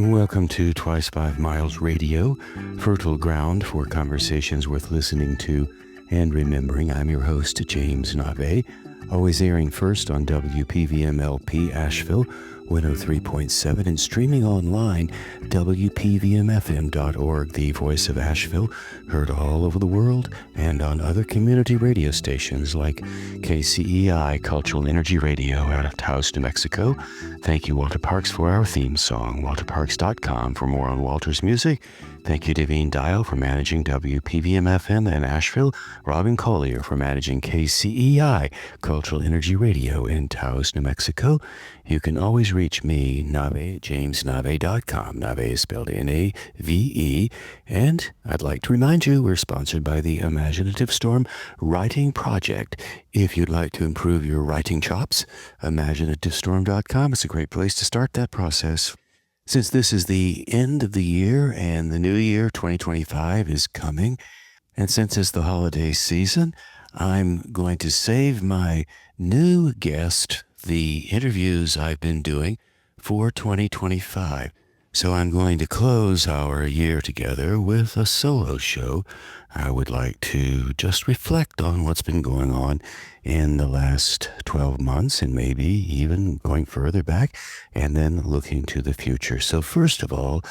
Welcome to Twice 5 Miles Radio, fertile ground for conversations worth listening to and remembering. I'm your host, James Nave, always airing first on WPVM-LP Asheville 103.7 and streaming online, WPVMFM.org, the voice of Asheville, heard all over the world and on other community radio stations like KCEI, Cultural Energy Radio out of Taos, New Mexico. Thank you, Walter Parks, for our theme song, walterparks.com for more on Walter's music. Thank you, Devine Dial, for managing WPVM-FM in Asheville, Robin Collier for managing KCEI, Cultural Energy Radio in Taos, New Mexico. You can always reach me, Navé, jamesnave.com. Navé is spelled N-A-V-E. And I'd like to remind you, we're sponsored by the Imaginative Storm Writing Project. If you'd like to improve your writing chops, imaginativestorm.com is a great place to start that process. Since this is the end of the year and the new year, 2025, is coming, and since it's the holiday season, I'm going to save my new guest the interviews I've been doing for 2025. So I'm going to close our year together with a solo show. I would like to just reflect on what's been going on in the last 12 months and maybe even going further back and then looking to the future. So first of all,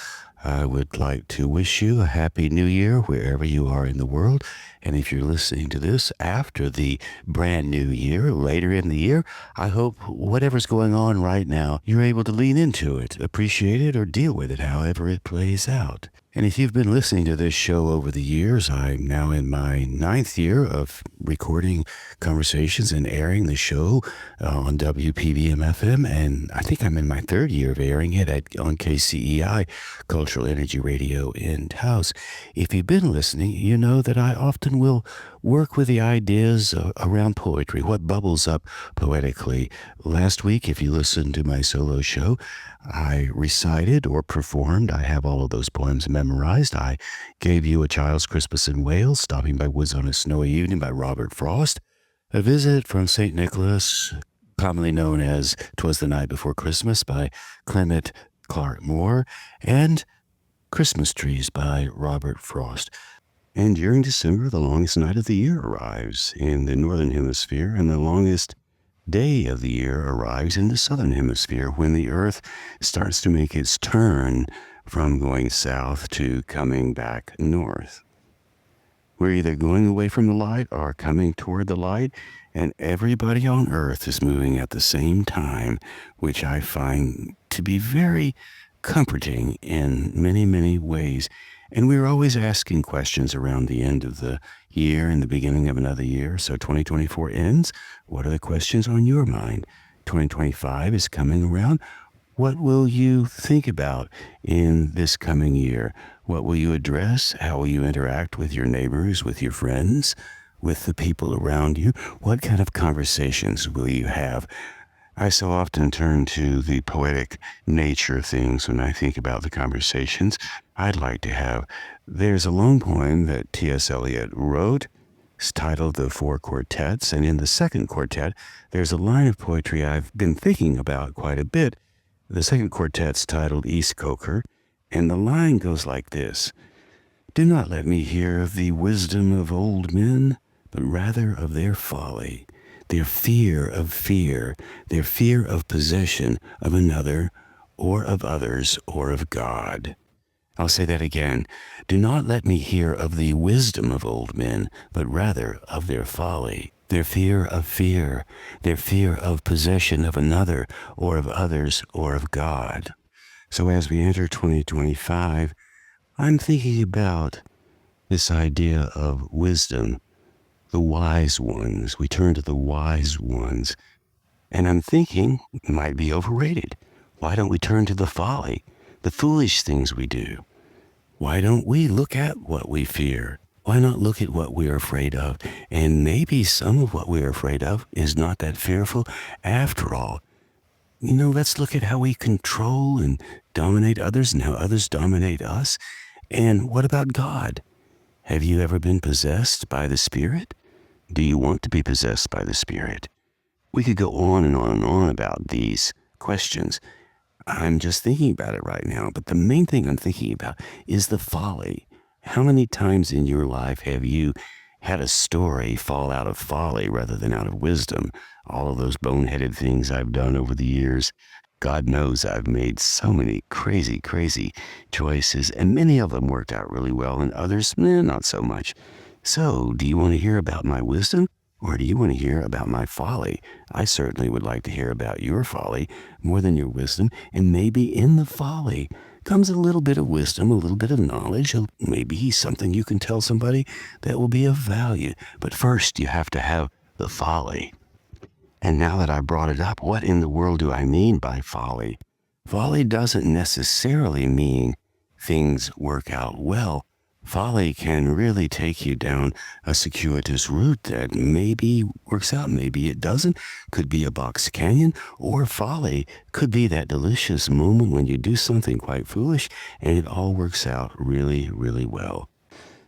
I would like to wish you a happy new year wherever you are in the world. And if you're listening to this after the brand new year, later in the year, I hope whatever's going on right now, you're able to lean into it, appreciate it, or deal with it however it plays out. And if you've been listening to this show over the years, I'm now in my 9th year of recording conversations and airing the show on WPVM-FM, and I think I'm in my 3rd year of airing it on KCEI, Cultural Energy Radio in Taos. If you've been listening, you know that I often will work with the ideas around poetry, what bubbles up poetically. Last week, if you listened to my solo show, I recited or performed. I have all of those poems memorized. I gave you A Child's Christmas in Wales, Stopping by Woods on a Snowy Evening by Robert Frost, A Visit from St. Nicholas, commonly known as 'Twas the Night Before Christmas by Clement Clark Moore, and Christmas Trees by Robert Frost. And during December, the longest night of the year arrives in the Northern Hemisphere, and the longest day of the year arrives in the Southern Hemisphere when the Earth starts to make its turn from going south to coming back north. We're either going away from the light or coming toward the light, and everybody on Earth is moving at the same time, which I find to be very comforting in many, many ways. And we're always asking questions around the end of the year and the beginning of another year. So 2024 ends. What are the questions on your mind? 2025 is coming around. What will you think about in this coming year? What will you address? How will you interact with your neighbors, with your friends, with the people around you? What kind of conversations will you have? I so often turn to the poetic nature of things when I think about the conversations I'd like to have. There's a long poem that T.S. Eliot wrote. It's titled The Four Quartets, and in the second quartet, there's a line of poetry I've been thinking about quite a bit. The second quartet's titled East Coker, and the line goes like this: Do not let me hear of the wisdom of old men, but rather of their folly. Their fear of fear, their fear of possession of another or of others or of God. I'll say that again. Do not let me hear of the wisdom of old men, but rather of their folly. Their fear of fear, their fear of possession of another or of others or of God. So as we enter 2025, I'm thinking about this idea of wisdom. The wise ones. We turn to the wise ones. And I'm thinking it might be overrated. Why don't we turn to the folly, the foolish things we do? Why don't we look at what we fear? Why not look at what we're afraid of? And maybe some of what we're afraid of is not that fearful after all. Let's look at how we control and dominate others and how others dominate us. And what about God? Have you ever been possessed by the Spirit? Do you want to be possessed by the Spirit? We could go on and on and on about these questions. I'm just thinking about it right now, but the main thing I'm thinking about is the folly. How many times in your life have you had a story fall out of folly rather than out of wisdom? All of those boneheaded things I've done over the years. God knows I've made so many crazy, crazy choices, and many of them worked out really well, and others, not so much. So, do you want to hear about my wisdom, or do you want to hear about my folly? I certainly would like to hear about your folly more than your wisdom, and maybe in the folly comes a little bit of wisdom, a little bit of knowledge, maybe something you can tell somebody that will be of value. But first, you have to have the folly. And now that I brought it up, what in the world do I mean by folly? Folly doesn't necessarily mean things work out well. Folly can really take you down a circuitous route that maybe works out, maybe it doesn't. Could be a box canyon, or folly could be that delicious moment when you do something quite foolish and it all works out really, really well.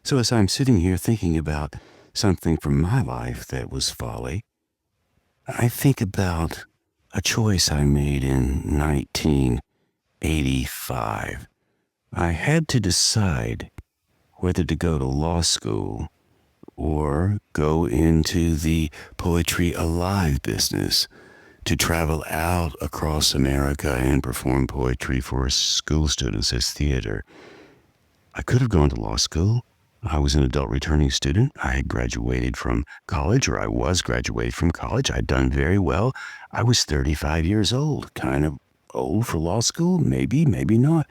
So as I'm sitting here thinking about something from my life that was folly, I think about a choice I made in 1985. I had to decide whether to go to law school or go into the Poetry Alive business, to travel out across America and perform poetry for school students as theater. I could have gone to law school. I was an adult returning student. I had graduated from college, or I was graduated from college. I'd done very well. I was 35 years old, kind of old for law school, maybe, maybe not.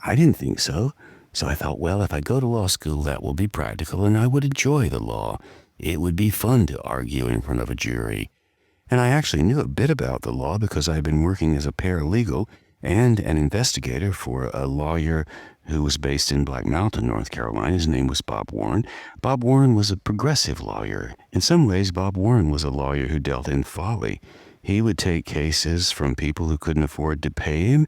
I didn't think so. So I thought, well, if I go to law school, that will be practical, and I would enjoy the law. It would be fun to argue in front of a jury. And I actually knew a bit about the law because I had been working as a paralegal and an investigator for a lawyer who was based in Black Mountain, North Carolina. His name was Bob Warren. Bob Warren was a progressive lawyer. In some ways, Bob Warren was a lawyer who dealt in folly. He would take cases from people who couldn't afford to pay him.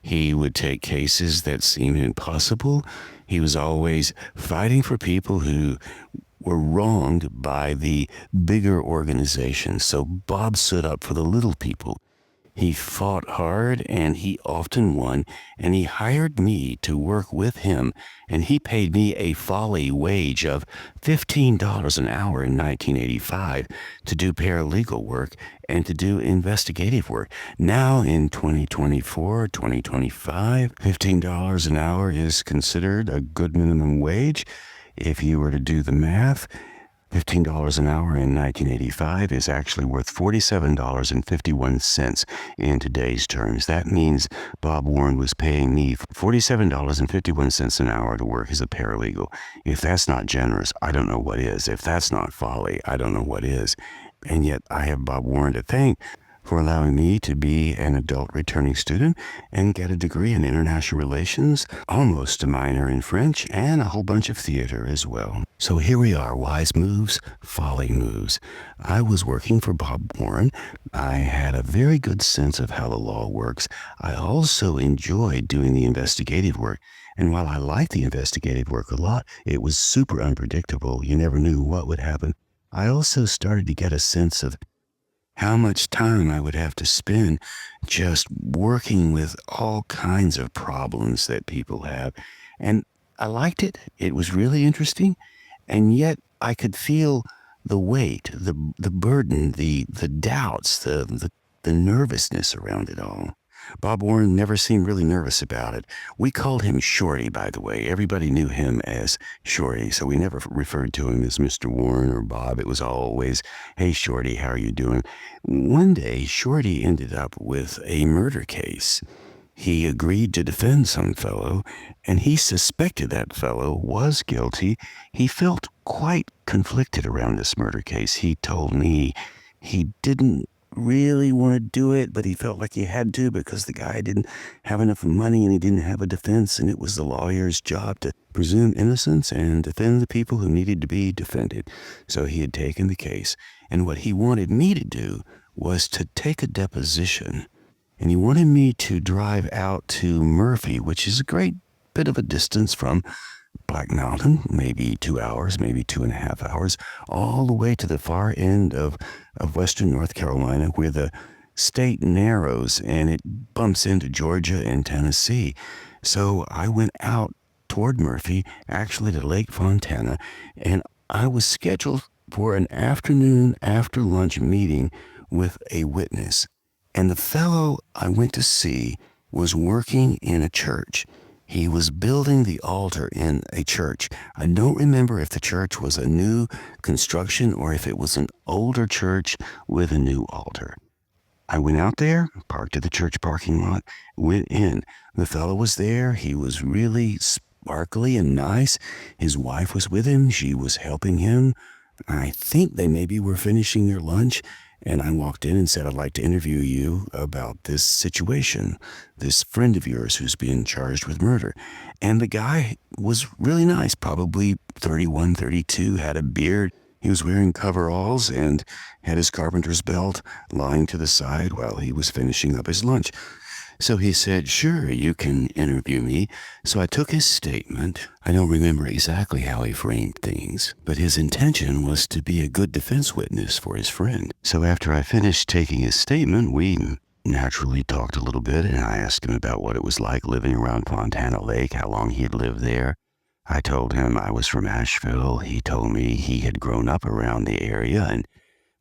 He would take cases that seemed impossible. He was always fighting for people who were wronged by the bigger organizations. So Bob stood up for the little people. He fought hard, and he often won, and he hired me to work with him, and he paid me a folly wage of $15 an hour in 1985 to do paralegal work and to do investigative work. Now in 2024, 2025, $15 an hour is considered a good minimum wage. If you were to do the math, $15 an hour in 1985 is actually worth $47.51 in today's terms. That means Bob Warren was paying me $47.51 an hour to work as a paralegal. If that's not generous, I don't know what is. If that's not folly, I don't know what is. And yet I have Bob Warren to thank for allowing me to be an adult returning student and get a degree in international relations, almost a minor in French, and a whole bunch of theater as well. So here we are, wise moves, folly moves. I was working for Bob Warren. I had a very good sense of how the law works. I also enjoyed doing the investigative work. And while I liked the investigative work a lot, it was super unpredictable. You never knew what would happen. I also started to get a sense of how much time I would have to spend just working with all kinds of problems that people have. And I liked it. It was really interesting. And yet I could feel the weight, the burden, the doubts, the nervousness around it all. Bob Warren never seemed really nervous about it. We called him Shorty, by the way. Everybody knew him as Shorty, so we never referred to him as Mr. Warren or Bob. It was always, hey, Shorty, how are you doing? One day, Shorty ended up with a murder case. He agreed to defend some fellow, and he suspected that fellow was guilty. He felt quite conflicted around this murder case. He told me he didn't really want to do it, but he felt like he had to because the guy didn't have enough money and he didn't have a defense, and it was the lawyer's job to presume innocence and defend the people who needed to be defended. So he had taken the case, and what he wanted me to do was to take a deposition, and he wanted me to drive out to Murphy, which is a great bit of a distance from Black Mountain, maybe 2 hours, maybe 2.5 hours, all the way to the far end of western North Carolina, where the state narrows and it bumps into Georgia and Tennessee. So I went out toward Murphy, actually to Lake Fontana, and I was scheduled for an afternoon after lunch meeting with a witness. And the fellow I went to see was working in a church. He was building the altar in a church. I don't remember if the church was a new construction or if it was an older church with a new altar. I went out there, parked at the church parking lot, went in. The fellow was there. He was really sparkly and nice. His wife was with him. She was helping him. I think they maybe were finishing their lunch. And I walked in and said, I'd like to interview you about this situation, this friend of yours who's being charged with murder. And the guy was really nice, probably 31, 32, had a beard. He was wearing coveralls and had his carpenter's belt lying to the side while he was finishing up his lunch. So he said, sure, you can interview me. So I took his statement. I don't remember exactly how he framed things, but his intention was to be a good defense witness for his friend. So after I finished taking his statement, we naturally talked a little bit, and I asked him about what it was like living around Fontana Lake, how long he had lived there. I told him I was from Asheville. He told me he had grown up around the area and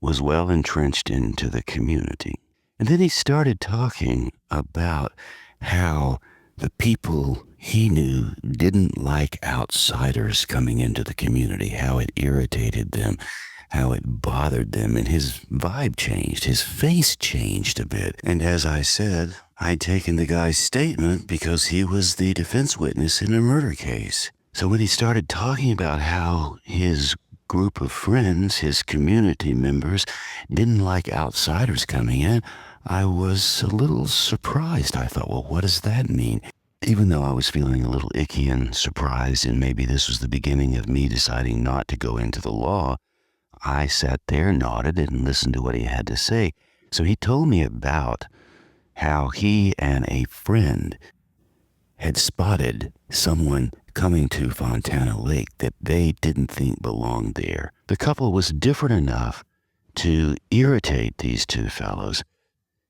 was well entrenched into the community. And then he started talking about how the people he knew didn't like outsiders coming into the community, how it irritated them, how it bothered them, and his vibe changed. His face changed a bit. And as I said, I'd taken the guy's statement because he was the defense witness in a murder case. So when he started talking about how his group of friends, his community members, didn't like outsiders coming in, I was a little surprised. I thought, well, what does that mean? Even though I was feeling a little icky and surprised, and maybe this was the beginning of me deciding not to go into the law, I sat there, nodded, and listened to what he had to say. So he told me about how he and a friend had spotted someone coming to Fontana Lake that they didn't think belonged there. The couple was different enough to irritate these two fellows.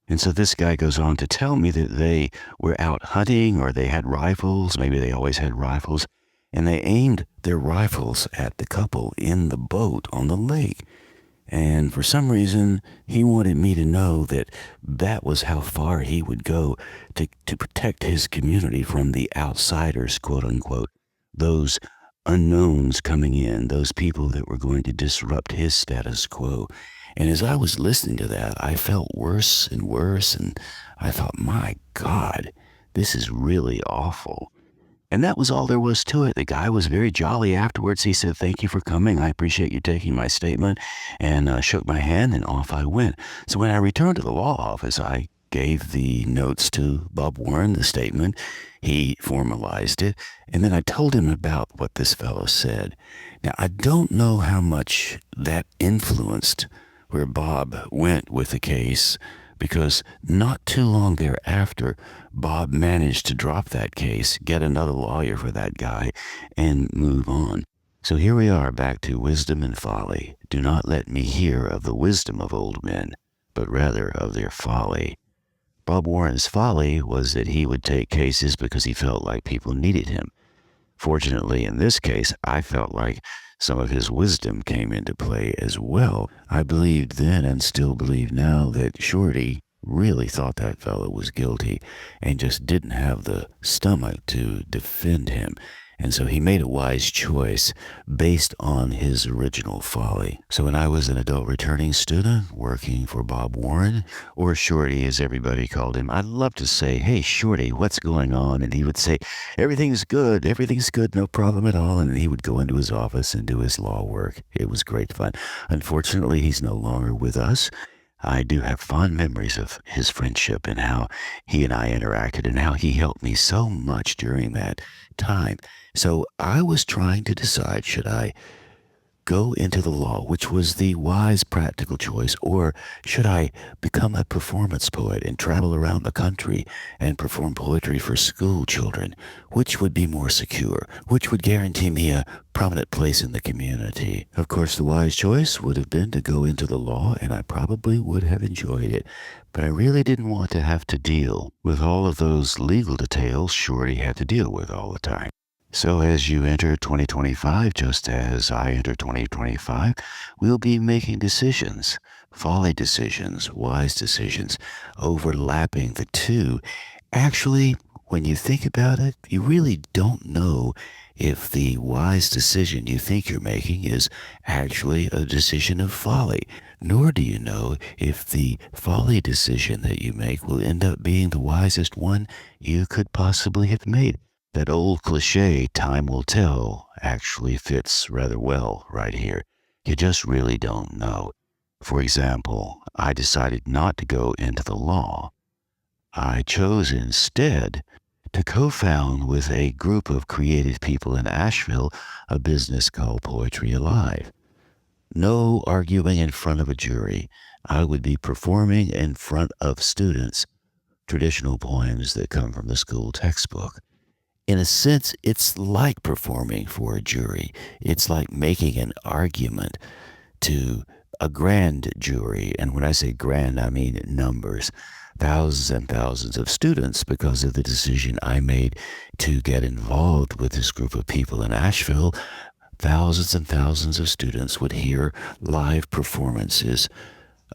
And so this guy goes on to tell me that they were out hunting, or they had rifles, maybe they always had rifles, and they aimed their rifles at the couple in the boat on the lake. And for some reason, he wanted me to know that that was how far he would go to protect his community from the outsiders, quote unquote, those unknowns coming in, those people that were going to disrupt his status quo. And as I was listening to that, I felt worse and worse, and I thought, my God, this is really awful. And that was all there was to it. The guy was very jolly afterwards. He said, thank you for coming. I appreciate you taking my statement, and shook my hand, and off I went. So when I returned to the law office, I gave the notes to Bob Warren, the statement. He formalized it, and then I told him about what this fellow said. Now, I don't know how much that influenced where Bob went with the case, because not too long thereafter, Bob managed to drop that case, get another lawyer for that guy, and move on. So here we are back to wisdom and folly. Do not let me hear of the wisdom of old men, but rather of their folly. Bob Warren's folly was that he would take cases because he felt like people needed him. Fortunately, in this case, I felt like some of his wisdom came into play as well. I believed then and still believe now that Shorty really thought that fellow was guilty and just didn't have the stomach to defend him. And so he made a wise choice based on his original folly. So when I was an adult returning student working for Bob Warren, or Shorty as everybody called him, I'd love to say, hey, Shorty, what's going on? And he would say, everything's good, no problem at all. And he would go into his office and do his law work. It was great fun. Unfortunately, he's no longer with us. I do have fond memories of his friendship and how he and I interacted and how he helped me so much during that time. So I was trying to decide, should I go into the law, which was the wise practical choice, or should I become a performance poet and travel around the country and perform poetry for school children? Which would be more secure? Which would guarantee me a prominent place in the community? Of course, the wise choice would have been to go into the law, and I probably would have enjoyed it. But I really didn't want to have to deal with all of those legal details Shorty had to deal with all the time. So as you enter 2025, just as I enter 2025, we'll be making decisions, folly decisions, wise decisions, overlapping the two. Actually, when you think about it, you really don't know if the wise decision you think you're making is actually a decision of folly, nor do you know if the folly decision that you make will end up being the wisest one you could possibly have made. That old cliche, time will tell, actually fits rather well right here. You just really don't know. For example, I decided not to go into the law. I chose instead to co-found with a group of creative people in Asheville a business called Poetry Alive. No arguing in front of a jury. I would be performing in front of students traditional poems that come from the school textbook. In a sense, it's like performing for a jury. It's like making an argument to a grand jury. And when I say grand, I mean numbers. Thousands and thousands of students because of the decision I made to get involved with this group of people in Asheville. Thousands and thousands of students would hear live performances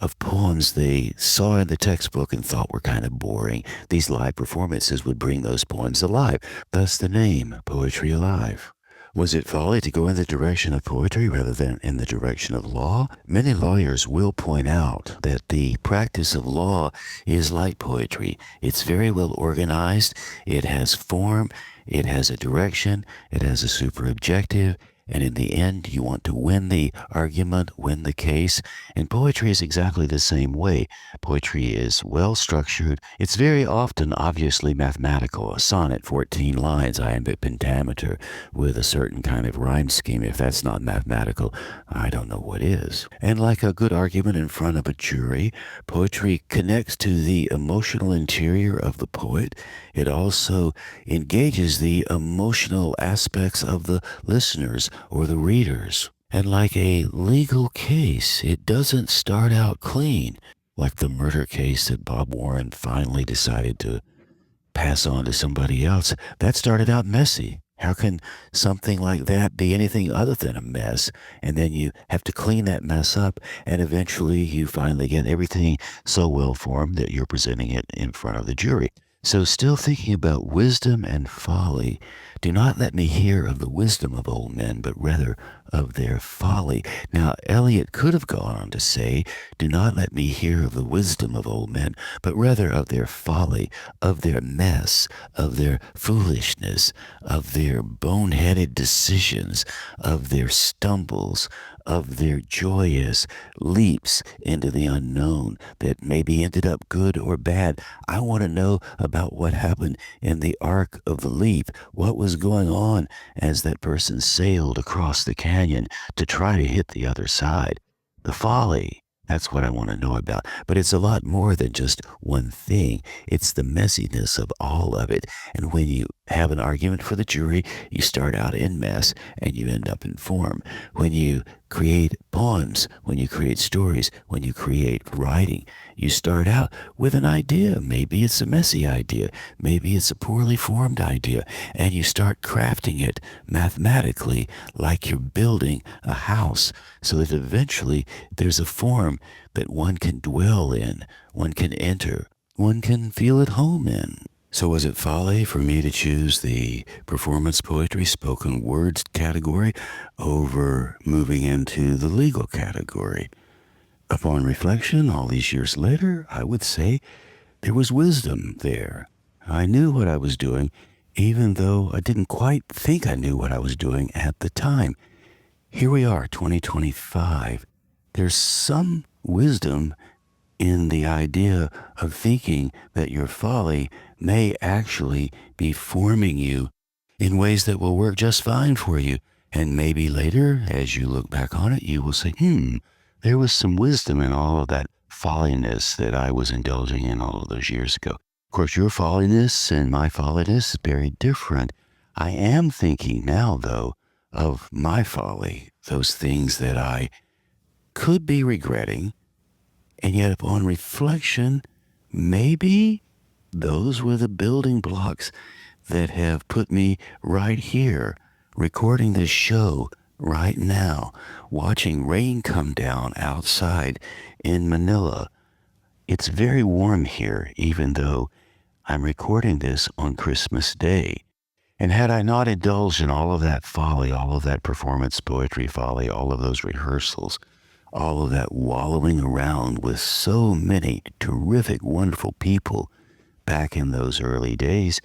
of poems they saw in the textbook and thought were kind of boring. These live performances would bring those poems alive. Thus the name, Poetry Alive. Was it folly to go in the direction of poetry rather than in the direction of law? Many lawyers will point out that the practice of law is like poetry. It's very well organized. It has form. It has a direction. It has a super objective. And in the end, you want to win the argument, win the case. And poetry is exactly the same way. Poetry is well structured. It's very often obviously mathematical. A sonnet, 14 lines, iambic pentameter, with a certain kind of rhyme scheme. If that's not mathematical, I don't know what is. And like a good argument in front of a jury, poetry connects to the emotional interior of the poet. It also engages the emotional aspects of the listeners or the readers. And like a legal case, it doesn't start out clean, like the murder case that Bob Warren finally decided to pass on to somebody else. That started out messy. How can something like that be anything other than a mess? And then you have to clean that mess up, and eventually you finally get everything so well formed that you're presenting it in front of the jury. So still thinking about wisdom and folly, do not let me hear of the wisdom of old men, but rather of their folly. Now, Eliot could have gone on to say, do not let me hear of the wisdom of old men, but rather of their folly, of their mess, of their foolishness, of their boneheaded decisions, of their stumbles, of their joyous leaps into the unknown that maybe ended up good or bad. I want to know about what happened in the arc of the leap. What was going on as that person sailed across the canyon to try to hit the other side? The folly. That's what I want to know about. But it's a lot more than just one thing. It's the messiness of all of it. And when you have an argument for the jury, you start out in mess and you end up in form. When you create poems, when you create stories, when you create writing, you start out with an idea. Maybe it's a messy idea. Maybe it's a poorly formed idea. And you start crafting it mathematically like you're building a house so that eventually there's a form that one can dwell in, one can enter, one can feel at home in. So was it folly for me to choose the performance poetry spoken words category over moving into the legal category? Upon reflection, all these years later, I would say there was wisdom there. I knew what I was doing, even though I didn't quite think I knew what I was doing at the time. Here we are, 2025. There's some wisdom in the idea of thinking that your folly may actually be forming you in ways that will work just fine for you. And maybe later, as you look back on it, you will say, there was some wisdom in all of that folliness that I was indulging in all of those years ago. Of course, your folliness and my folliness is very different. I am thinking now, though, of my folly, those things that I could be regretting, and yet upon reflection, maybe those were the building blocks that have put me right here, recording this show right now, watching rain come down outside in Manila. It's very warm here, even though I'm recording this on Christmas Day. And had I not indulged in all of that folly, all of that performance poetry folly, all of those rehearsals, all of that wallowing around with so many terrific, wonderful people back in those early days,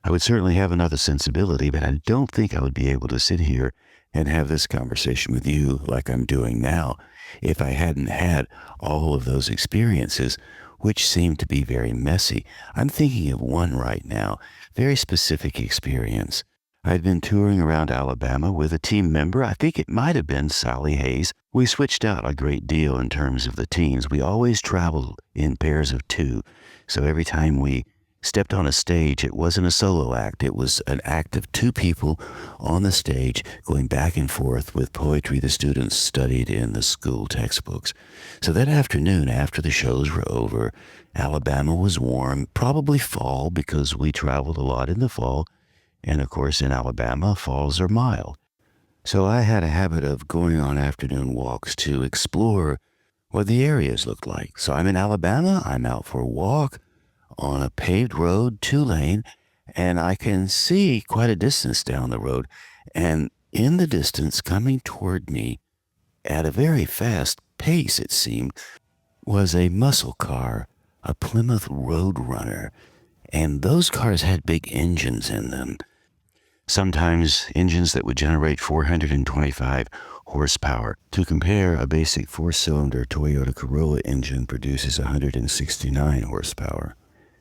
I would certainly have another sensibility, but I don't think I would be able to sit here and have this conversation with you like I'm doing now if I hadn't had all of those experiences, which seem to be very messy. I'm thinking of one right now, very specific experience. I'd been touring around Alabama with a team member. I think it might have been Sally Hayes. We switched out a great deal in terms of the teams. We always traveled in pairs of two. So every time we stepped on a stage, it wasn't a solo act. It was an act of two people on the stage going back and forth with poetry the students studied in the school textbooks. So that afternoon, after the shows were over, Alabama was warm, probably fall because we traveled a lot in the fall. And of course, in Alabama, falls are mild. So I had a habit of going on afternoon walks to explore what the areas looked like. So I'm in Alabama, I'm out for a walk on a paved road, 2-lane, and I can see quite a distance down the road. And in the distance, coming toward me at a very fast pace, it seemed, was a muscle car, a Plymouth Roadrunner. And those cars had big engines in them. Sometimes engines that would generate 425 horsepower. To compare, a basic 4-cylinder Toyota Corolla engine produces 169 horsepower.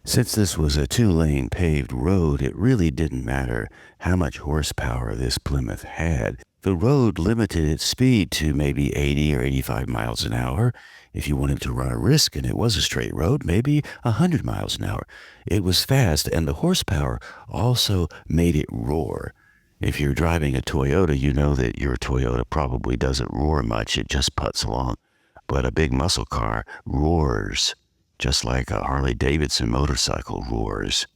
Since this was a 2-lane paved road, it really didn't matter how much horsepower this Plymouth had. The road limited its speed to maybe 80 or 85 miles an hour. If you wanted to run a risk and it was a straight road, maybe 100 miles an hour. It was fast, and the horsepower also made it roar. If you're driving a Toyota, you know that your Toyota probably doesn't roar much. It just putts along. But a big muscle car roars, just like a Harley-Davidson motorcycle roars.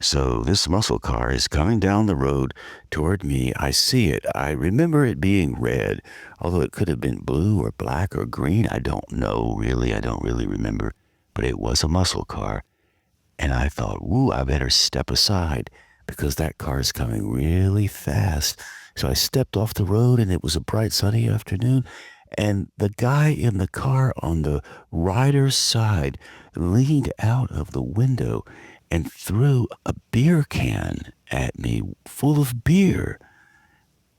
So this muscle car is coming down the road toward me. I see it. I remember it being red, although it could have been blue or black or green. I don't know, really. I don't really remember. But it was a muscle car. And I thought, woo, I better step aside because that car is coming really fast. So I stepped off the road, and it was a bright sunny afternoon. And the guy in the car on the rider's side leaned out of the window and threw a beer can at me full of beer.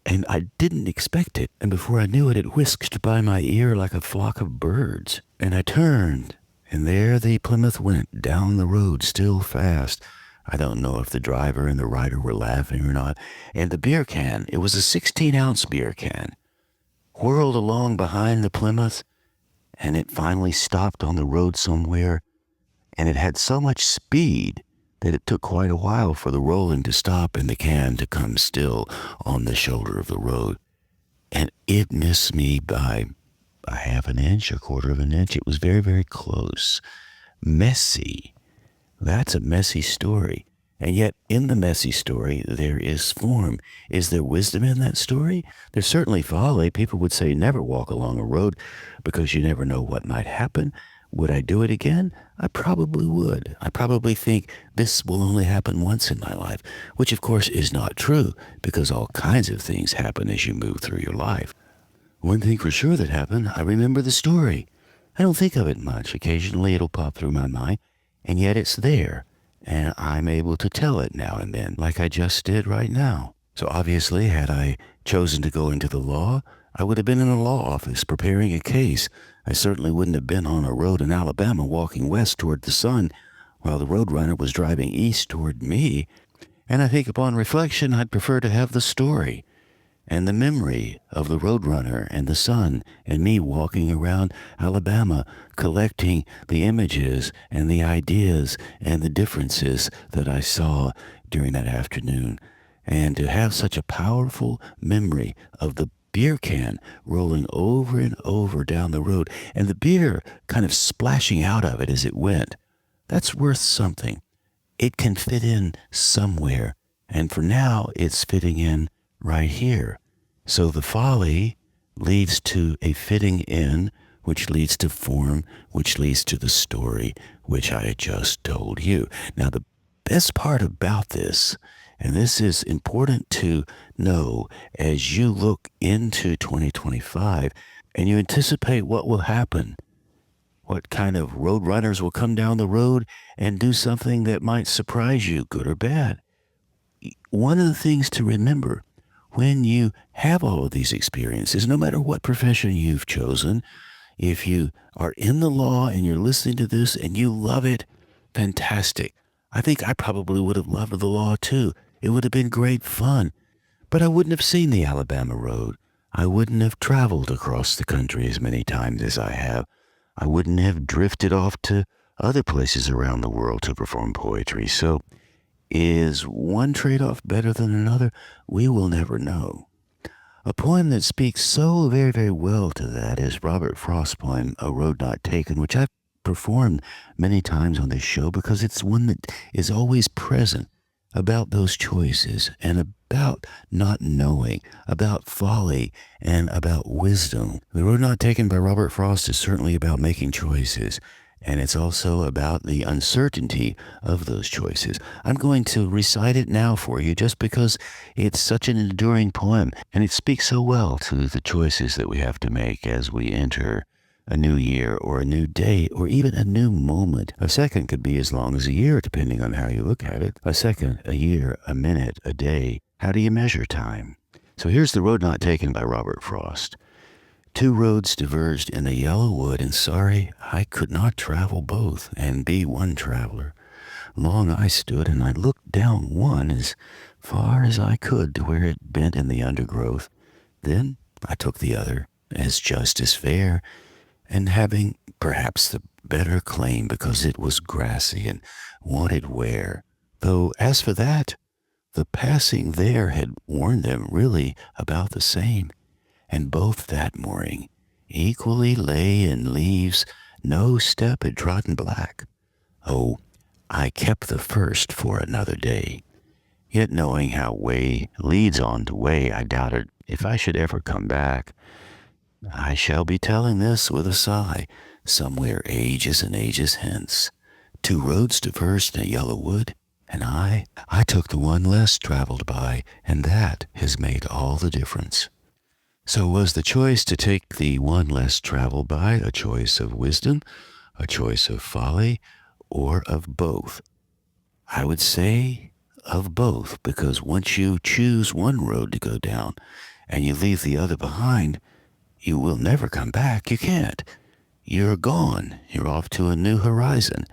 And I didn't expect it. And before I knew it, it whisked by my ear like a flock of birds. And I turned, and there the Plymouth went down the road still fast. I don't know if the driver and the rider were laughing or not. And the beer can, it was a 16-ounce beer can, whirled along behind the Plymouth, and it finally stopped on the road somewhere. And it had so much speed that it took quite a while for the rolling to stop and the can to come still on the shoulder of the road. And it missed me by a half an inch, a quarter of an inch. It was very, very close. Messy. That's a messy story. And yet, in the messy story, there is form. Is there wisdom in that story? There's certainly folly. People would say never walk along a road because you never know what might happen. Would I do it again? I probably would. I probably think this will only happen once in my life, which of course is not true because all kinds of things happen as you move through your life. One thing for sure that happened, I remember the story. I don't think of it much. Occasionally it'll pop through my mind, and yet it's there, and I'm able to tell it now and then, like I just did right now. So obviously, had I chosen to go into the law, I would have been in a law office preparing a case. I certainly wouldn't have been on a road in Alabama walking west toward the sun while the Roadrunner was driving east toward me. And I think upon reflection, I'd prefer to have the story. and the memory of the Roadrunner and the sun and me walking around Alabama collecting the images and the ideas and the differences that I saw during that afternoon. And to have such a powerful memory of the beer can rolling over and over down the road and the beer kind of splashing out of it as it went, that's worth something. It can fit in somewhere. And for now, it's fitting in right here. So the folly leads to a fitting in, which leads to form, which leads to the story, which I just told you. Now, the best part about this, and this is important to know as you look into 2025 and you anticipate what will happen, what kind of road runners will come down the road and do something that might surprise you, good or bad. One of the things to remember when you have all of these experiences, no matter what profession you've chosen, if you are in the law and you're listening to this and you love it, fantastic. I think I probably would have loved the law too. It would have been great fun. But I wouldn't have seen the Alabama road. I wouldn't have traveled across the country as many times as I have. I wouldn't have drifted off to other places around the world to perform poetry. So is one trade-off better than another? We will never know. A poem that speaks so very, very well to that is Robert Frost's poem, A Road Not Taken, which I've performed many times on this show because it's one that is always present about those choices and about not knowing, about folly and about wisdom. The Road Not Taken by Robert Frost is certainly about making choices. And it's also about the uncertainty of those choices. I'm going to recite it now for you just because it's such an enduring poem, and it speaks so well to the choices that we have to make as we enter a new year or a new day or even a new moment. A second could be as long as a year, depending on how you look at it. A second, a year, a minute, a day. How do you measure time? So here's The Road Not Taken by Robert Frost. Two roads diverged in a yellow wood, and sorry I could not travel both and be one traveler. Long I stood, and I looked down one as far as I could to where it bent in the undergrowth. Then I took the other as just as fair, and having perhaps the better claim because it was grassy and wanted wear. Though as for that, the passing there had warned them really about the same. And both that morning equally lay in leaves, no step had trodden black. Oh, I kept the first for another day. Yet knowing how way leads on to way, I doubted if I should ever come back. I shall be telling this with a sigh, somewhere ages and ages hence. Two roads diverged in a yellow wood, and I took the one less traveled by, and that has made all the difference. So was the choice to take the one less traveled by a choice of wisdom, a choice of folly, or of both? I would say of both, because once you choose one road to go down and you leave the other behind, you will never come back. You can't. You're gone. You're off to a new horizon.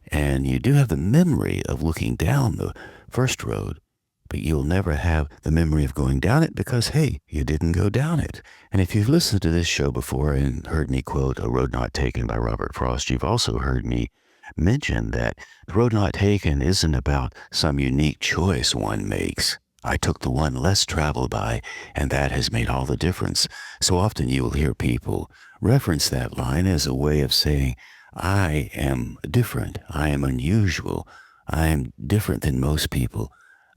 And you do have the memory of looking down the first road, but you'll never have the memory of going down it because, hey, you didn't go down it. And if you've listened to this show before and heard me quote A Road Not Taken by Robert Frost, you've also heard me mention that The Road Not Taken isn't about some unique choice one makes. I took the one less traveled by, and that has made all the difference. So often you will hear people reference that line as a way of saying, I am different, I am unusual, I am different than most people.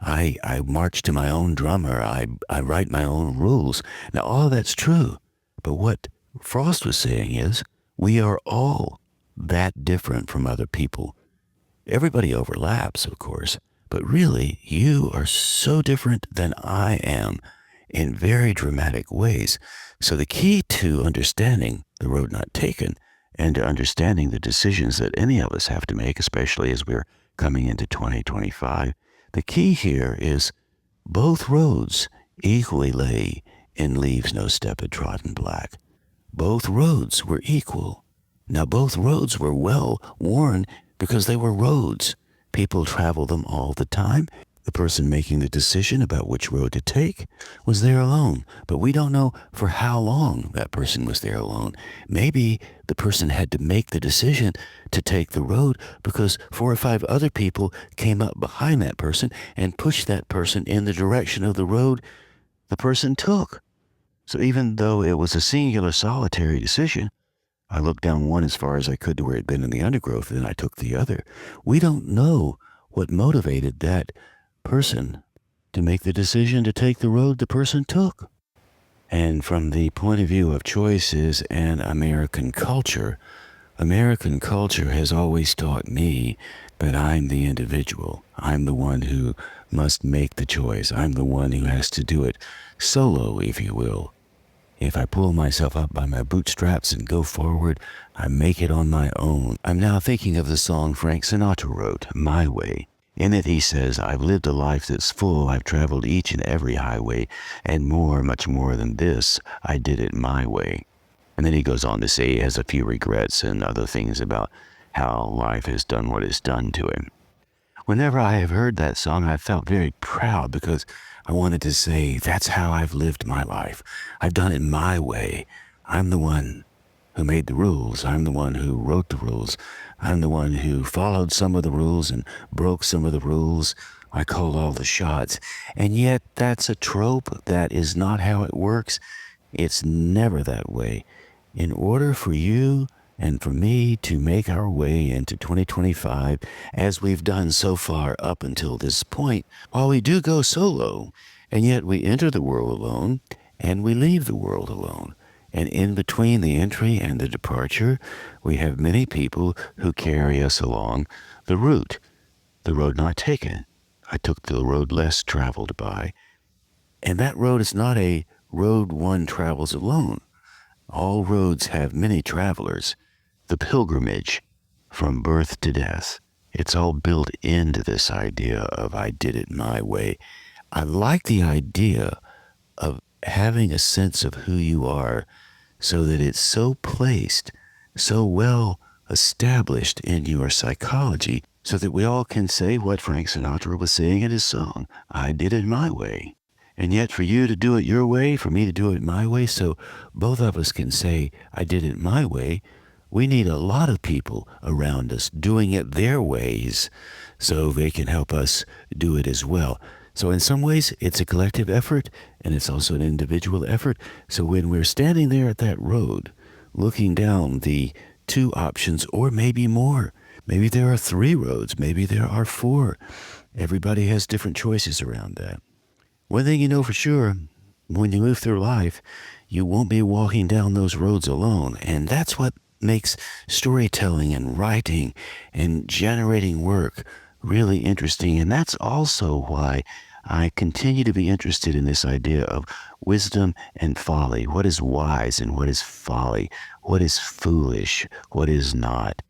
I march to my own drummer. I write my own rules. Now, all that's true. But what Frost was saying is we are all that different from other people. Everybody overlaps, of course, but really you are so different than I am in very dramatic ways. So the key to understanding the road not taken and to understanding the decisions that any of us have to make, especially as we're coming into 2025, the key here is both roads equally lay in leaves no step had trodden black. Both roads were equal. Now both roads were well worn because they were roads. People travel them all the time. The person making the decision about which road to take was there alone, but we don't know for how long that person was there alone. Maybe the person had to make the decision to take the road because 4 or 5 other people came up behind that person and pushed that person in the direction of the road the person took. So even though it was a singular solitary decision, I looked down one as far as I could to where it had been in the undergrowth, and then I took the other. We don't know what motivated that person to make the decision to take the road the person took. And from the point of view of choices and American culture has always taught me that I'm the individual. I'm the one who must make the choice. I'm the one who has to do it solo, if you will. If I pull myself up by my bootstraps and go forward, I make it on my own. I'm now thinking of the song Frank Sinatra wrote, My Way. In it he says, I've lived a life that's full, I've traveled each and every highway, and more, much more than this, I did it my way. And then he goes on to say he has a few regrets and other things about how life has done what it's done to him. Whenever I have heard that song, I felt very proud because I wanted to say, that's how I've lived my life. I've done it my way. I'm the one who made the rules. I'm the one who wrote the rules. I'm the one who followed some of the rules and broke some of the rules. I called all the shots. And yet that's a trope. That is not how it works. It's never that way. In order for you and for me to make our way into 2025, as we've done so far up until this point, while we do go solo, and yet we enter the world alone, and we leave the world alone. And in between the entry and the departure, we have many people who carry us along the route, the road not taken. I took the road less traveled by, and that road is not a road one travels alone. All roads have many travelers. The pilgrimage from birth to death. It's all built into this idea of I did it my way. I like the idea of having a sense of who you are so that it's so placed, so well established in your psychology so that we all can say what Frank Sinatra was saying in his song, I did it my way. And yet for you to do it your way, for me to do it my way, so both of us can say, I did it my way, we need a lot of people around us doing it their ways so they can help us do it as well. So in some ways, it's a collective effort, and it's also an individual effort. So when we're standing there at that road, looking down the 2 options, or maybe more, maybe there are 3 roads, maybe there are 4. Everybody has different choices around that. One thing you know for sure, when you move through life, you won't be walking down those roads alone. And that's what makes storytelling and writing and generating work really interesting. And that's also why I continue to be interested in this idea of wisdom and folly. What is wise and what is folly? What is foolish? What is not?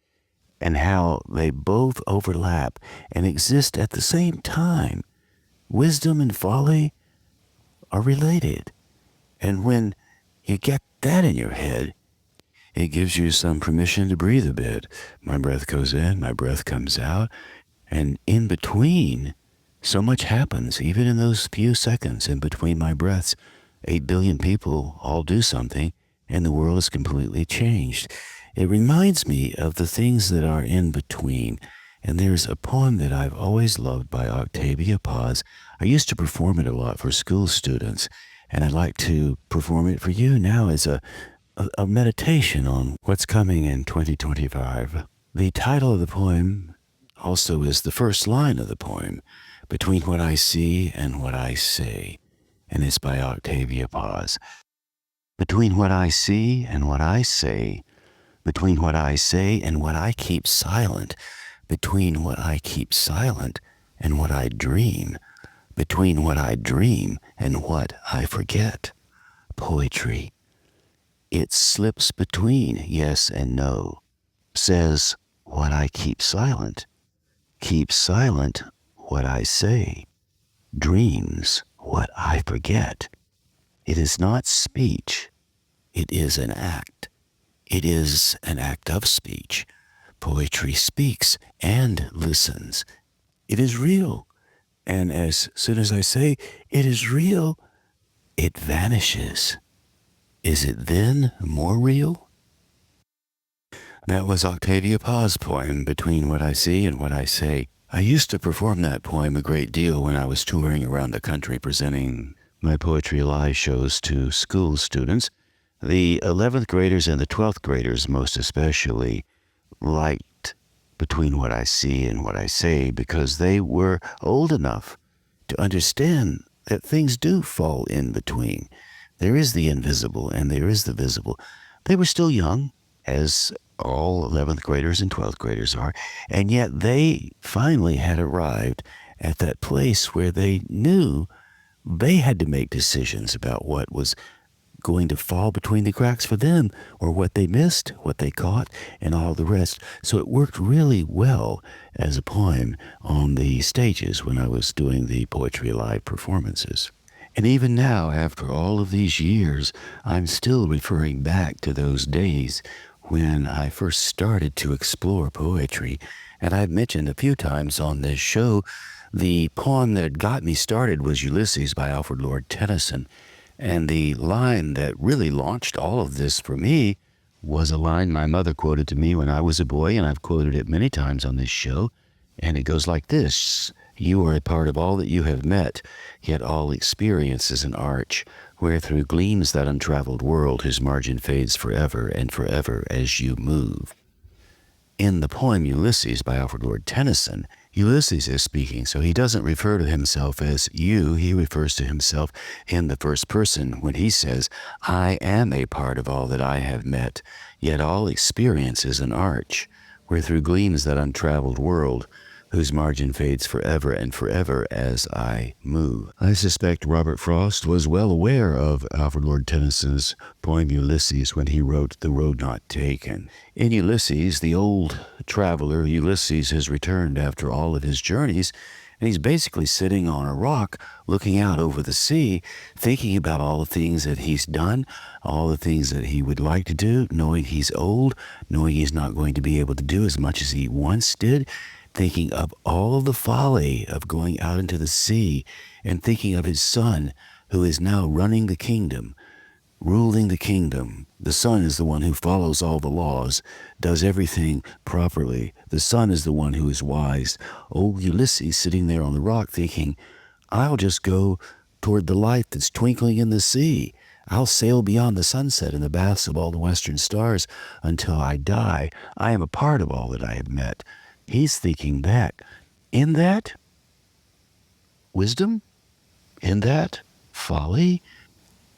And how they both overlap and exist at the same time. Wisdom and folly are related. And when you get that in your head, it gives you some permission to breathe a bit. My breath goes in, my breath comes out, and in between, so much happens, even in those few seconds in between my breaths. 8 billion people all do something, and the world is completely changed. It reminds me of the things that are in between. And there's a poem that I've always loved by Octavia Paz. I used to perform it a lot for school students, and I'd like to perform it for you now as a meditation on what's coming in 2025. The title of the poem also is the first line of the poem, Between What I See and What I Say, and it's by Octavia Paz. Between what I see and what I say, between what I say and what I keep silent, between what I keep silent and what I dream, between what I dream and what I forget. Poetry. It slips between yes and no, says what I keep silent what I say, dreams what I forget. It is not speech, it is an act. It is an act of speech. Poetry speaks and listens. It is real. And as soon as I say it is real, it vanishes. Is it then more real? That was Octavia Paz's poem, Between What I See and What I Say. I used to perform that poem a great deal when I was touring around the country presenting my Poetry Alive shows to school students. The 11th graders and the 12th graders most especially liked Between What I See and What I Say because they were old enough to understand that things do fall in between. There is the invisible and there is the visible. They were still young, as all 11th graders and 12th graders are, and yet they finally had arrived at that place where they knew they had to make decisions about what was going to fall between the cracks for them, or what they missed, what they caught, and all the rest. So it worked really well as a poem on the stages when I was doing the Poetry Alive performances. And even now, after all of these years, I'm still referring back to those days when I first started to explore poetry. And I've mentioned a few times on this show, the poem that got me started was Ulysses by Alfred Lord Tennyson. And the line that really launched all of this for me was a line my mother quoted to me when I was a boy, and I've quoted it many times on this show. And it goes like this: "You are a part of all that you have met, yet all experience is an arch, where through gleams that untraveled world whose margin fades forever and forever as you move." In the poem Ulysses by Alfred Lord Tennyson, Ulysses is speaking, so he doesn't refer to himself as you. He refers to himself in the first person when he says, "I am a part of all that I have met, yet all experience is an arch, where through gleams that untraveled world, whose margin fades forever and forever as I move." I suspect Robert Frost was well aware of Alfred Lord Tennyson's poem Ulysses when he wrote The Road Not Taken. In Ulysses, the old traveler Ulysses has returned after all of his journeys, and he's basically sitting on a rock looking out over the sea, thinking about all the things that he's done, all the things that he would like to do, knowing he's old, knowing he's not going to be able to do as much as he once did, thinking of all of the folly of going out into the sea, and thinking of his son, who is now running the kingdom, ruling the kingdom. The son is the one who follows all the laws, does everything properly. The son is the one who is wise. Old Ulysses sitting there on the rock thinking, I'll just go toward the light that's twinkling in the sea. I'll sail beyond the sunset in the baths of all the western stars until I die. I am a part of all that I have met. He's thinking that. In that, wisdom? In that, folly?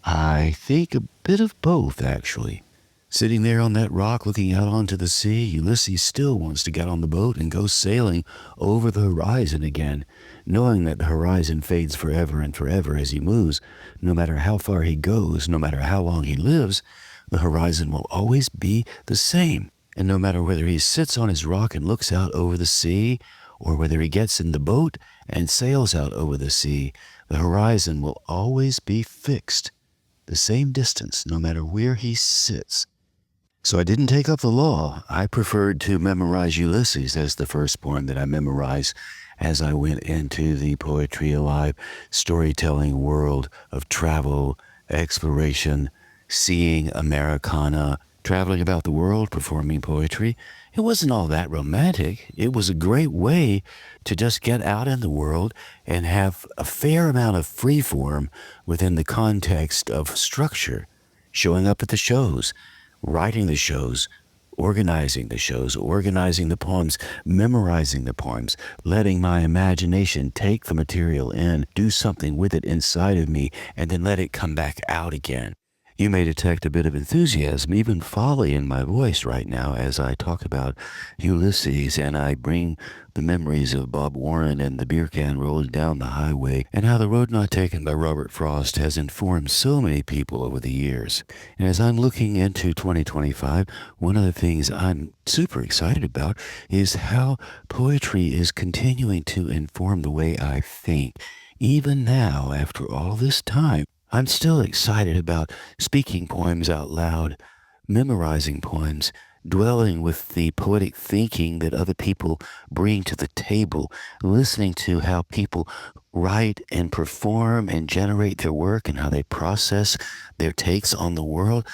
I think a bit of both, actually. Sitting there on that rock looking out onto the sea, Ulysses still wants to get on the boat and go sailing over the horizon again, knowing that the horizon fades forever and forever as he moves. No matter how far he goes, no matter how long he lives, the horizon will always be the same. And no matter whether he sits on his rock and looks out over the sea, or whether he gets in the boat and sails out over the sea, the horizon will always be fixed, the same distance, no matter where he sits. So I didn't take up the law. I preferred to memorize Ulysses as the first poem that I memorized as I went into the Poetry Alive storytelling world of travel, exploration, seeing Americana, traveling about the world, performing poetry. It wasn't all that romantic. It was a great way to just get out in the world and have a fair amount of free form within the context of structure, showing up at the shows, writing the shows, organizing the poems, memorizing the poems, letting my imagination take the material in, do something with it inside of me, and then let it come back out again. You may detect a bit of enthusiasm, even folly in my voice right now as I talk about Ulysses and I bring the memories of Bob Warren and the beer can rolling down the highway and how The Road Not Taken by Robert Frost has informed so many people over the years. And as I'm looking into 2025, one of the things I'm super excited about is how poetry is continuing to inform the way I think. Even now, after all this time, I'm still excited about speaking poems out loud, memorizing poems, dwelling with the poetic thinking that other people bring to the table, listening to how people write and perform and generate their work and how they process their takes on the world.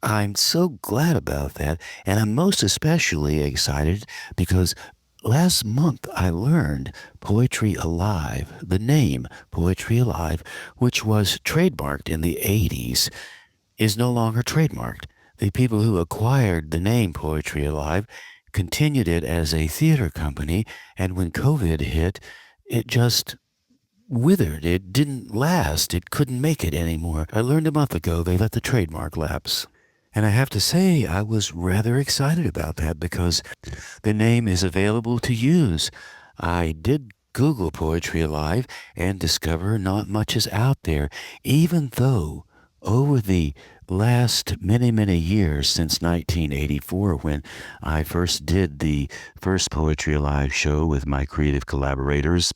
I'm so glad about that. And I'm most especially excited because last month I learned Poetry Alive, the name Poetry Alive, which was trademarked in the 80s, is no longer trademarked. The people who acquired the name Poetry Alive continued it as a theater company, and when COVID hit, it just withered. It didn't last. It couldn't make it anymore. I learned a month ago they let the trademark lapse. And I have to say, I was rather excited about that because the name is available to use. I did Google Poetry Alive and discover not much is out there, even though over the last many, many years since 1984, when I first did the first Poetry Alive show with my creative collaborators,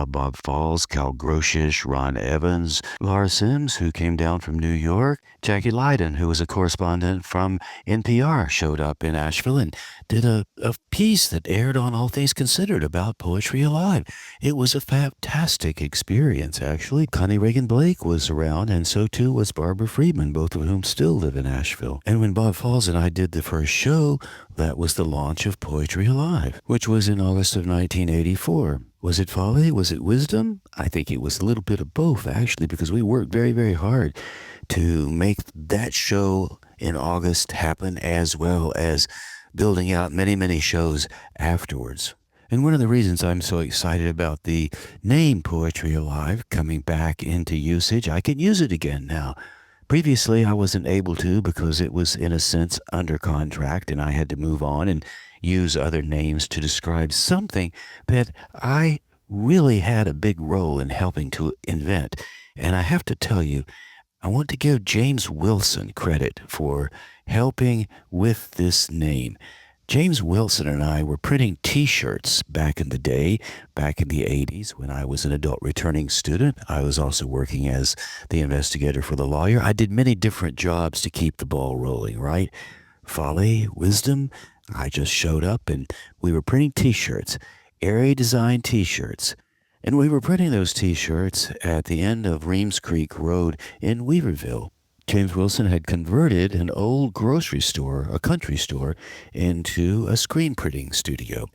Bob Falls, Cal Groshish, Ron Evans, Laura Sims, who came down from New York, Jackie Leiden, who was a correspondent from NPR, showed up in Asheville and did a piece that aired on All Things Considered about Poetry Alive. It was a fantastic experience, actually. Connie Reagan Blake was around, and so too was Barbara Friedman, both of whom still live in Asheville. And when Bob Falls and I did the first show, that was the launch of Poetry Alive, which was in August of 1984. Was it folly? Was it wisdom? I think it was a little bit of both, actually, because we worked very, very hard to make that show in August happen, as well as building out many, many shows afterwards. And one of the reasons I'm so excited about the name Poetry Alive coming back into usage, I can use it again now. Previously, I wasn't able to because it was, in a sense, under contract, and I had to move on and use other names to describe something that I really had a big role in helping to invent. And I have to tell you, I want to give James Wilson credit for helping with this name. James Wilson and I were printing T-shirts back in the day, back in the 80s when I was an adult returning student. I was also working as the investigator for the lawyer. I did many different jobs to keep the ball rolling, right? Folly, wisdom. I just showed up and we were printing T-shirts, Airy Design T-shirts. And we were printing those T-shirts at the end of Reams Creek Road in Weaverville. James Wilson had converted an old grocery store, a country store, into a screen printing studio.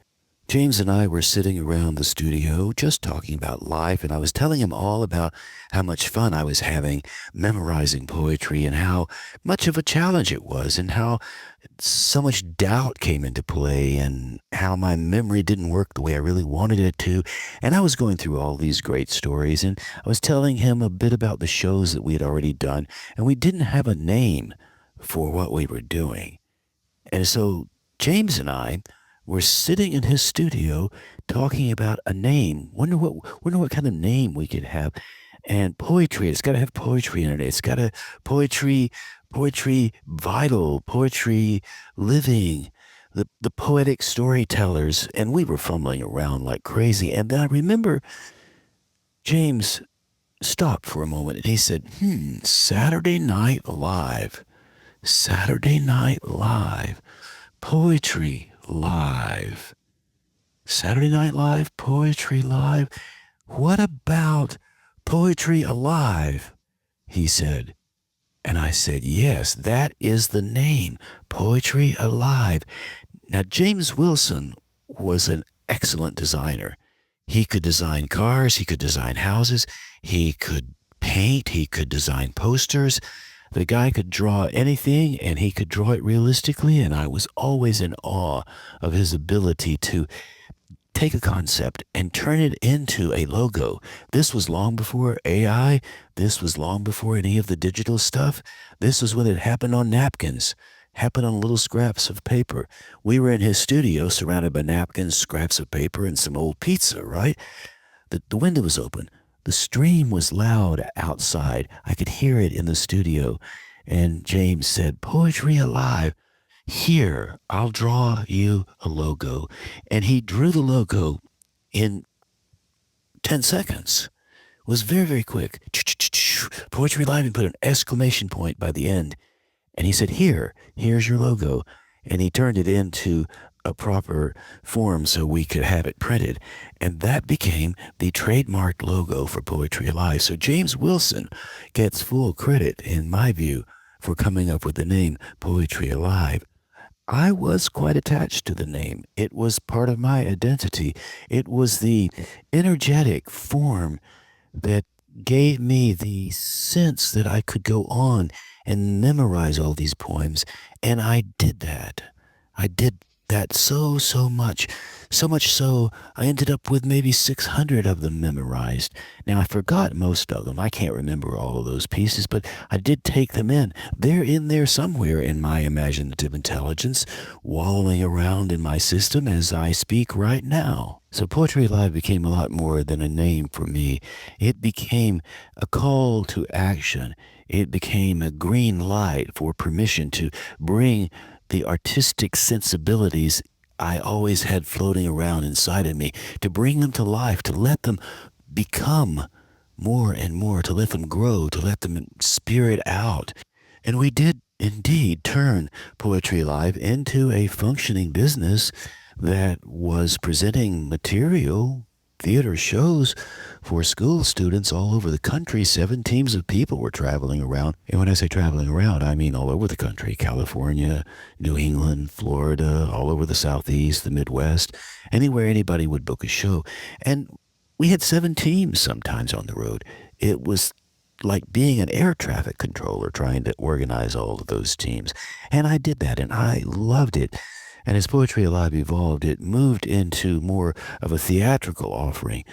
James and I were sitting around the studio just talking about life, and I was telling him all about how much fun I was having memorizing poetry and how much of a challenge it was and how so much doubt came into play and how my memory didn't work the way I really wanted it to. And I was going through all these great stories, and I was telling him a bit about the shows that we had already done, and we didn't have a name for what we were doing. And so James and I were sitting in his studio talking about a name. Wonder what kind of name we could have. And poetry, it's got to have poetry in it. It's got to poetry vital, poetry living, the poetic storytellers. And we were fumbling around like crazy. And then I remember James stopped for a moment and he said, Saturday Night Live. Saturday Night Live. Poetry Live. Saturday Night Live, Poetry Live. What about Poetry Alive? He said. And I said, yes, that is the name, Poetry Alive. Now, James Wilson was an excellent designer. He could design cars, he could design houses, he could paint, he could design posters. The guy could draw anything, and he could draw it realistically, and I was always in awe of his ability to take a concept and turn it into a logo. This was long before AI. This was long before any of the digital stuff. This was when it happened on napkins, happened on little scraps of paper. We were in his studio surrounded by napkins, scraps of paper, and some old pizza, right? The window was open. The stream was loud outside. I could hear it in the studio. And James said, Poetry Alive. Here, I'll draw you a logo. And he drew the logo in 10 seconds. It was very, very quick. Poetry Alive, and put an exclamation point by the end. And he said, here's your logo. and he turned it into a proper form so we could have it printed. And that became the trademark logo for Poetry Alive. So James Wilson gets full credit, in my view, for coming up with the name Poetry Alive. I was quite attached to the name. It was part of my identity. It was the energetic form that gave me the sense that I could go on and memorize all these poems. And I did that. I did that so much. So much so, I ended up with maybe 600 of them memorized. Now, I forgot most of them. I can't remember all of those pieces, but I did take them in. They're in there somewhere in my imaginative intelligence, wallowing around in my system as I speak right now. So Poetry Alive became a lot more than a name for me. It became a call to action. It became a green light for permission to bring the artistic sensibilities I always had floating around inside of me, to bring them to life, to let them become more and more, to let them grow, to let them spirit out. And we did indeed turn Poetry Alive into a functioning business that was presenting material, theater shows for school students all over the country. 7 teams of people were traveling around. And when I say traveling around, I mean all over the country. California, New England, Florida, all over the Southeast, the Midwest, anywhere anybody would book a show. And we had 7 teams sometimes on the road. It was like being an air traffic controller trying to organize all of those teams. And I did that, and I loved it. And as Poetry Alive evolved, it moved into more of a theatrical offering.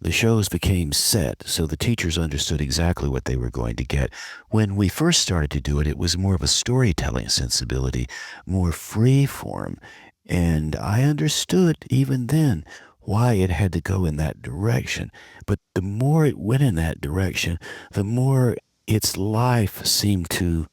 The shows became set, so the teachers understood exactly what they were going to get. When we first started to do it, it was more of a storytelling sensibility, more free form. And I understood even then why it had to go in that direction. But the more it went in that direction, the more its life seemed to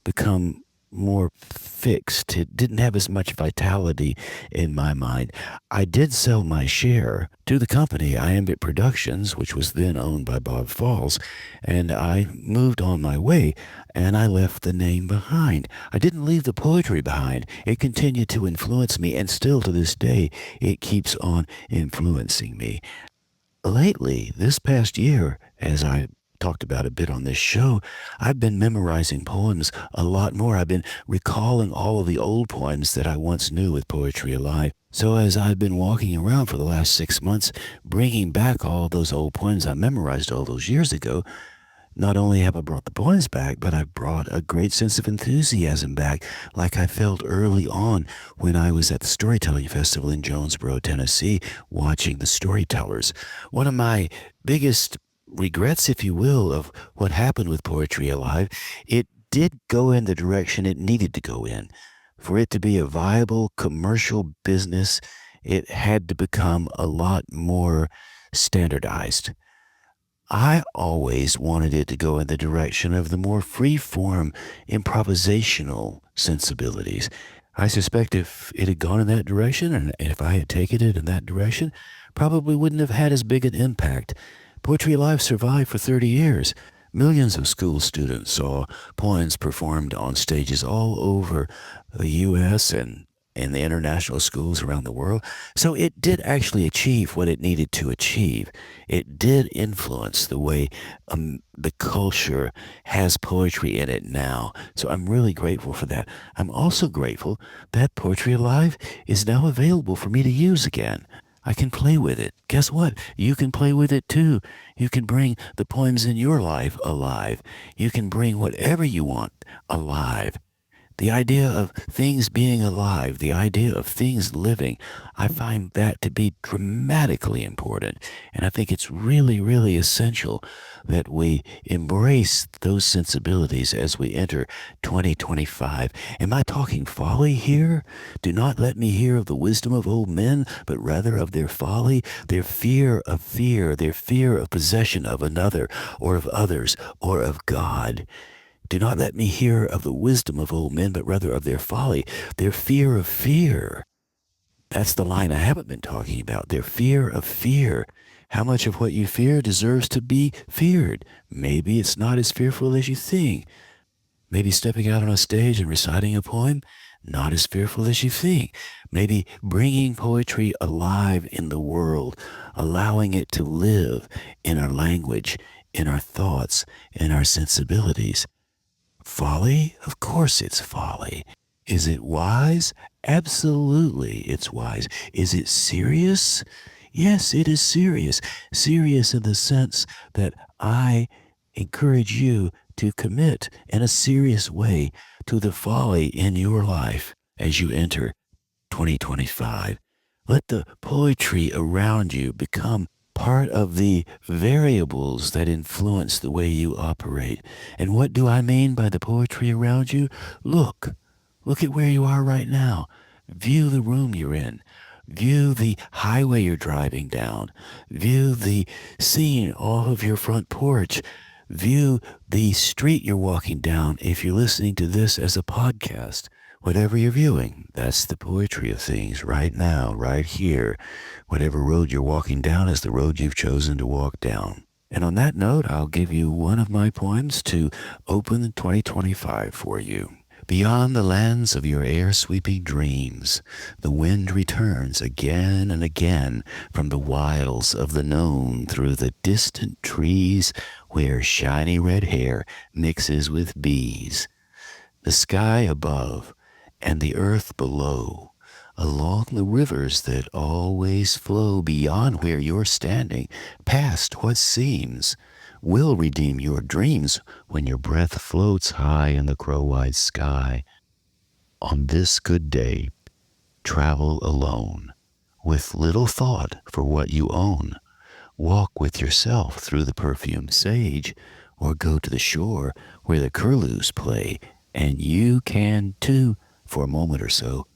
become more fixed. It didn't have as much vitality in my mind. I did sell my share to the company, Iambit Productions, which was then owned by Bob Falls, and I moved on my way, and I left the name behind. I didn't leave the poetry behind. It continued to influence me, and still to this day, it keeps on influencing me. Lately, this past year, as I talked about a bit on this show, I've been memorizing poems a lot more. I've been recalling all of the old poems that I once knew with Poetry Alive. So as I've been walking around for the last 6 months, bringing back all those old poems I memorized all those years ago, not only have I brought the poems back, but I've brought a great sense of enthusiasm back, like I felt early on when I was at the Storytelling Festival in Jonesboro, Tennessee, watching the storytellers. One of my biggest regrets, if you will, of what happened with Poetry Alive, it did go in the direction it needed to go in. For it to be a viable commercial business, it had to become a lot more standardized. I always wanted it to go in the direction of the more free-form, improvisational sensibilities. I suspect if it had gone in that direction, and if I had taken it in that direction, probably wouldn't have had as big an impact. Poetry Alive survived for 30 years. Millions of school students saw poems performed on stages all over the U.S. and in the international schools around the world. So it did actually achieve what it needed to achieve. It did influence the way the culture has poetry in it now. So I'm really grateful for that. I'm also grateful that Poetry Alive is now available for me to use again. I can play with it. Guess what? You can play with it too. You can bring the poems in your life alive. You can bring whatever you want alive. The idea of things being alive, the idea of things living, I find that to be dramatically important. And I think it's really essential that we embrace those sensibilities as we enter 2025. Am I talking folly here? Do not let me hear of the wisdom of old men, but rather of their folly, their fear, their fear of possession of another, or of others, or of God. Do not let me hear of the wisdom of old men, but rather of their folly, their fear of fear. That's the line I haven't been talking about, their fear of fear. How much of what you fear deserves to be feared? Maybe it's not as fearful as you think. Maybe stepping out on a stage and reciting a poem, not as fearful as you think. Maybe bringing poetry alive in the world, allowing it to live in our language, in our thoughts, in our sensibilities. Folly? Of course it's folly. Is it wise? Absolutely it's wise. Is it serious? Yes, it is serious. Serious in the sense that I encourage you to commit in a serious way to the folly in your life as you enter 2025. Let the poetry around you become part of the variables that influence the way you operate. And what do I mean by the poetry around you? Look at where you are right now. View the room you're in. View the highway you're driving down. View the scene off of your front porch. View the street you're walking down if you're listening to this as a podcast. Whatever you're viewing, that's the poetry of things right now, right here. Whatever road you're walking down is the road you've chosen to walk down. And on that note, I'll give you one of my poems to open 2025 for you. Beyond the lands of your air-sweeping dreams, the wind returns again and again from the wilds of the known through the distant trees where shiny red hair mixes with bees. The sky above and the earth below, along the rivers that always flow beyond where you're standing, past what seems, will redeem your dreams when your breath floats high in the crow-eyed sky. On this good day, travel alone, with little thought for what you own. Walk with yourself through the perfumed sage, or go to the shore where the curlews play, and you can too, for a moment or so,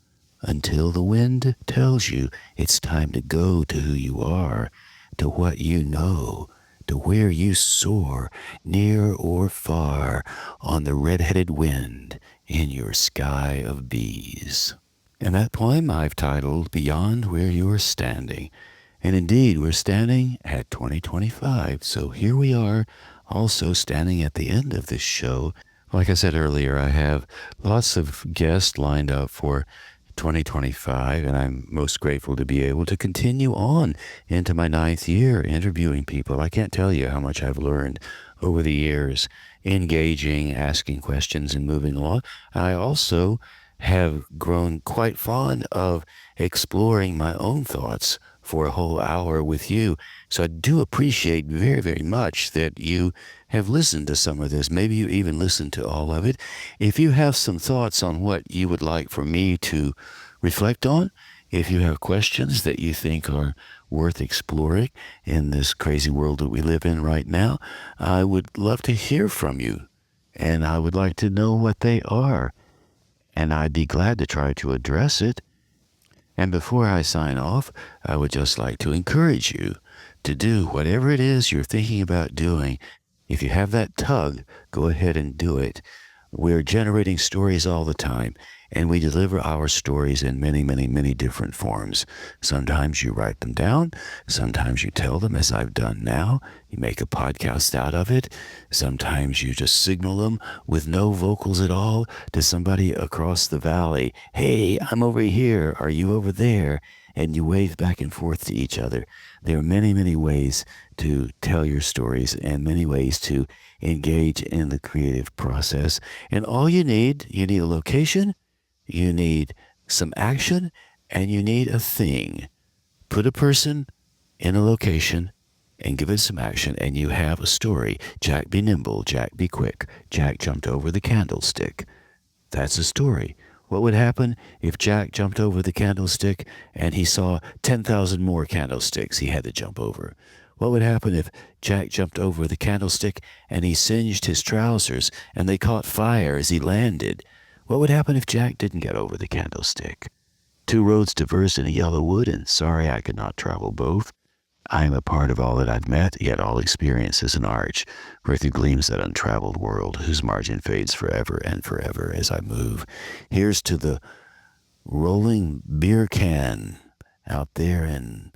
until the wind tells you it's time to go to who you are, to what you know, to where you soar, near or far, on the red-headed wind in your sky of bees. And that poem I've titled Beyond Where You're Standing. And indeed, we're standing at 2025, so here we are, also standing at the end of this show. Like I said earlier, I have lots of guests lined up for 2025, and I'm most grateful to be able to continue on into my 9th year interviewing people. I can't tell you how much I've learned over the years, engaging, asking questions, and moving along. I also have grown quite fond of exploring my own thoughts for a whole hour with you. So I do appreciate very, very much that you have listened to some of this. Maybe you even listened to all of it. If you have some thoughts on what you would like for me to reflect on, if you have questions that you think are worth exploring in this crazy world that we live in right now, I would love to hear from you. And I would like to know what they are. And I'd be glad to try to address it. And before I sign off, I would just like to encourage you to do whatever it is you're thinking about doing. If you have that tug, go ahead and do it. We're generating stories all the time, and we deliver our stories in many, many, many different forms. Sometimes you write them down. Sometimes you tell them, as I've done now. You make a podcast out of it. Sometimes you just signal them with no vocals at all to somebody across the valley. Hey, I'm over here. Are you over there? And you wave back and forth to each other. There are many, many ways to tell your stories and many ways to engage in the creative process. And all you need a location, you need some action, and you need a thing. Put a person in a location and give it some action, and you have a story. Jack be nimble, Jack be quick. Jack jumped over the candlestick. That's a story. What would happen if Jack jumped over the candlestick and he saw 10,000 more candlesticks he had to jump over? What would happen if Jack jumped over the candlestick and he singed his trousers and they caught fire as he landed? What would happen if Jack didn't get over the candlestick? Two roads diverged in a yellow wood, and sorry I could not travel both. I am a part of all that I've met, yet all experience is an arch, where through gleams that untraveled world, whose margin fades forever and forever as I move. Here's to the rolling beer can out there in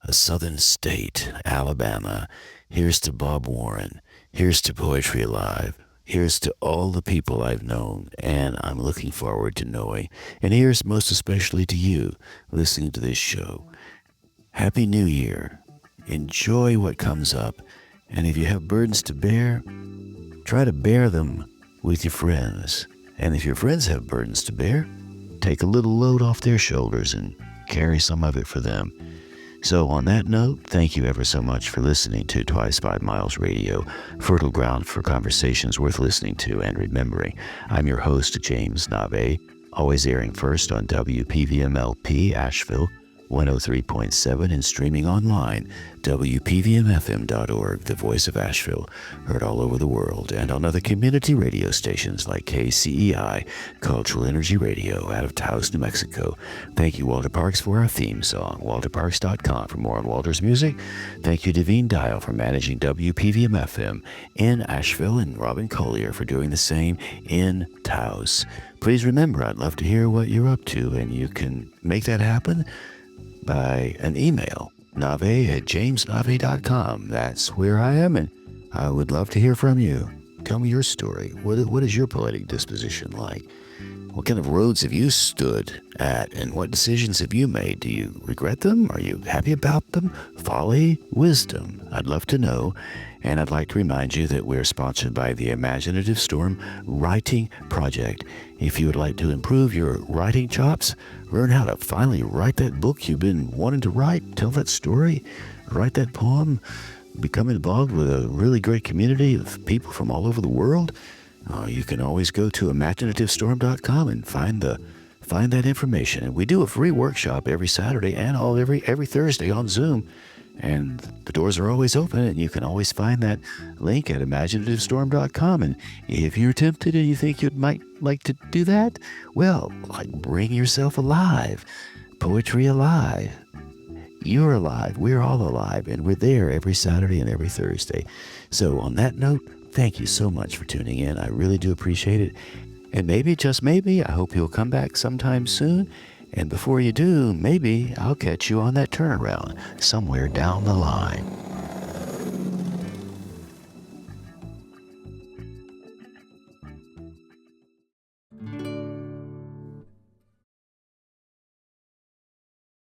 a southern state, Alabama. Here's to Bob Warren. Here's to Poetry Alive. Here's to all the people I've known and I'm looking forward to knowing. And here's most especially to you listening to this show. Happy New Year. Enjoy what comes up. And if you have burdens to bear, try to bear them with your friends. And if your friends have burdens to bear, take a little load off their shoulders and carry some of it for them. So on that note, thank you ever so much for listening to Twice 5 Miles Radio, fertile ground for conversations worth listening to and remembering. I'm your host, James Nave, always airing first on WPVMLP Asheville 103.7 and streaming online, WPVMFM.org, the voice of Asheville, heard all over the world, and on other community radio stations like KCEI, Cultural Energy Radio, out of Taos, New Mexico. Thank you, Walter Parks, for our theme song, walterparks.com for more on Walter's music. Thank you, Devine Dial, for managing WPVMFM in Asheville, and Robin Collier for doing the same in Taos. Please remember, I'd love to hear what you're up to, and you can make that happen by an email, Navé@jamesnave.com. That's where I am, and I would love to hear from you. Tell me your story. What is your poetic disposition like? What kind of roads have you stood at, and what decisions have you made? Do you regret them? Are you happy about them? Folly, wisdom. I'd love to know. And I'd like to remind you that we're sponsored by the Imaginative Storm Writing Project. If you would like to improve your writing chops, learn how to finally write that book you've been wanting to write, tell that story, write that poem, become involved with a really great community of people from all over the world, you can always go to imaginativestorm.com and find that information. And we do a free workshop every Saturday and every Thursday on Zoom. And the doors are always open, and you can always find that link at imaginativestorm.com. And if you're tempted and you think you might like to do that, well, bring yourself alive. Poetry alive. You're alive. We're all alive. And we're there every Saturday and every Thursday. So on that note, thank you so much for tuning in. I really do appreciate it. And maybe, just maybe, I hope you'll come back sometime soon. And before you do, maybe I'll catch you on that turnaround somewhere down the line.